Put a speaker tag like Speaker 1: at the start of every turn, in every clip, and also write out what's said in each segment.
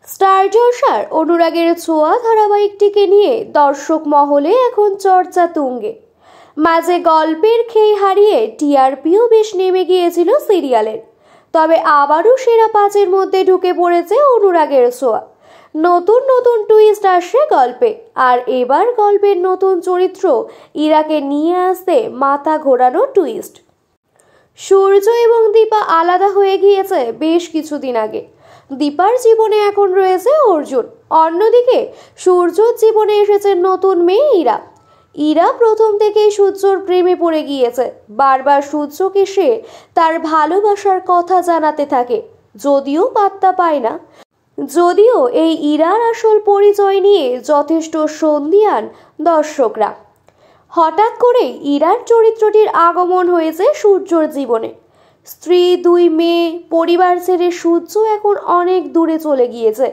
Speaker 1: Star জলসার অনুরাগের ছোঁয়া ধারাবাহিকটিকে নিয়ে দর্শক মহলে এখন চর্চা তুঙ্গে। মাঝে গল্পের খেই হারিয়ে টিআরপিও বেশ নেমে গিয়েছিল সিরিয়ালের। তবে আবারও সেরা 5-এর মধ্যে ঢুকে পড়েছে অনুরাগের ছোঁয়া। নতুন নতুন টুইস্ট আসছে গল্পে, আর এবার গল্পের নতুন চরিত্র ইরাকে নিয়ে আসতে মাথা ঘোরানো টুইস্ট। সূর্য এবং দীপা আলাদা হয়ে গিয়েছে বেশ কিছুদিন আগে। দীপার জীবনে এখন রয়েছে অর্জুন, অন্যদিকে সূর্যর জীবনে এসেছে নতুন মেয়ে ইরা। ইরা প্রথম থেকেই সূর্যর প্রেমে পড়ে গিয়েছে। বারবার সূর্যকে সে তার ভালোবাসার কথা জানাতে থাকে, যদিও পাত্তা পায় না। যদিও এই ইরার আসল পরিচয় নিয়ে যথেষ্ট সন্দিহান দর্শকরা। হঠাৎ করেই ইরার চরিত্রটির আগমন হয়েছে সূর্যর জীবনে। স্ত্রী, 2 মেয়ে, পরিবার ছেড়ে সূর্য এখন অনেক দূরে চলে গিয়েছে।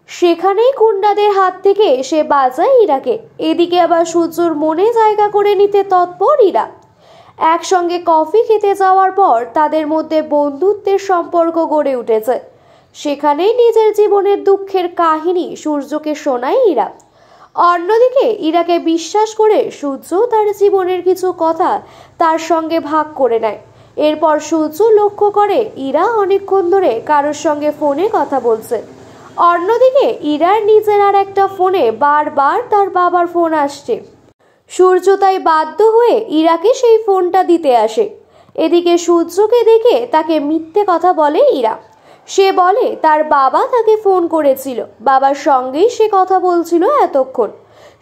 Speaker 1: সেখানেই গুন্ডাদের হাত থেকে সে বাঁচায় ইরাকে। এদিকে আবার সূর্যর মনে জায়গা করে নিতে তৎপর ইরা। একসঙ্গে কফি খেতে যাওয়ার পর তাদের মধ্যে বন্ধুত্বের সম্পর্ক গড়ে উঠেছে। সেখানেই নিজের জীবনের দুঃখের কাহিনী সূর্যকে শোনায় ইরা। অন্যদিকে ইরাকে বিশ্বাস করে সূর্য তার জীবনের কিছু কথা তার সঙ্গে ভাগ করে নেয়। এরপর সূর্য লক্ষ্য করে ইরা অনেকক্ষণ ধরে কারোর সঙ্গে ফোনে কথা বলছে। অন্যদিকে ইরার নিজের আর একটা ফোনে বারবার তার বাবার ফোন আসছে। সূর্য তাই বাধ্য হয়ে ইরাকে সেই ফোনটা দিতে আসে। এদিকে সূর্যকে দেখে তাকে মিথ্যে কথা বলে ইরা। সে বলে তার বাবা তাকে ফোন করেছিল, বাবার সঙ্গেই সে কথা বলছিল এতক্ষণ।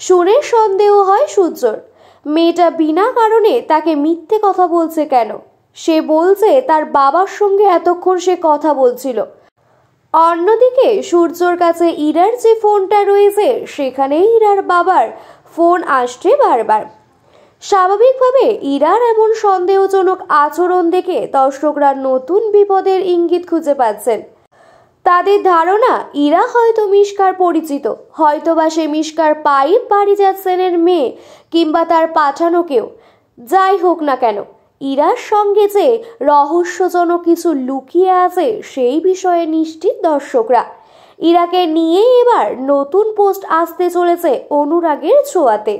Speaker 1: শুনে সন্দেহ হয় সূর্যর। মেয়েটা বিনা কারণে তাকে মিথ্যে কথা বলছে কেন? সে বলছে তার বাবার সঙ্গে এতক্ষণ সে কথা বলছিল। অন্যদিকে সূর্যর কাছে ইরার যে ফোনটা রয়েছে সেখানে ইরার বাবার ফোন আসছে বারবার। স্বাভাবিকভাবে ইরার এমন সন্দেহজনক আচরণ দেখে দর্শকরা নতুন বিপদের ইঙ্গিত খুঁজে পাচ্ছেন। তাদের ধারণা ইরা হয়তো মিশকার পরিচিত, হয়তোবা সে মিশকার পাইপ বাড়ি যাচ্ছেনের মেয়ে, কিংবা তার পাঠানো কেউ। যাই হোক না কেন, ইরার সঙ্গে যে রহস্যজনক কিছু লুকিয়ে আছে সেই বিষয়ে নিশ্চিত দর্শকরা। ইরাকে নিয়ে এবার নতুন পোস্ট আসতে চলেছে অনুরাগের ছোঁয়াতে।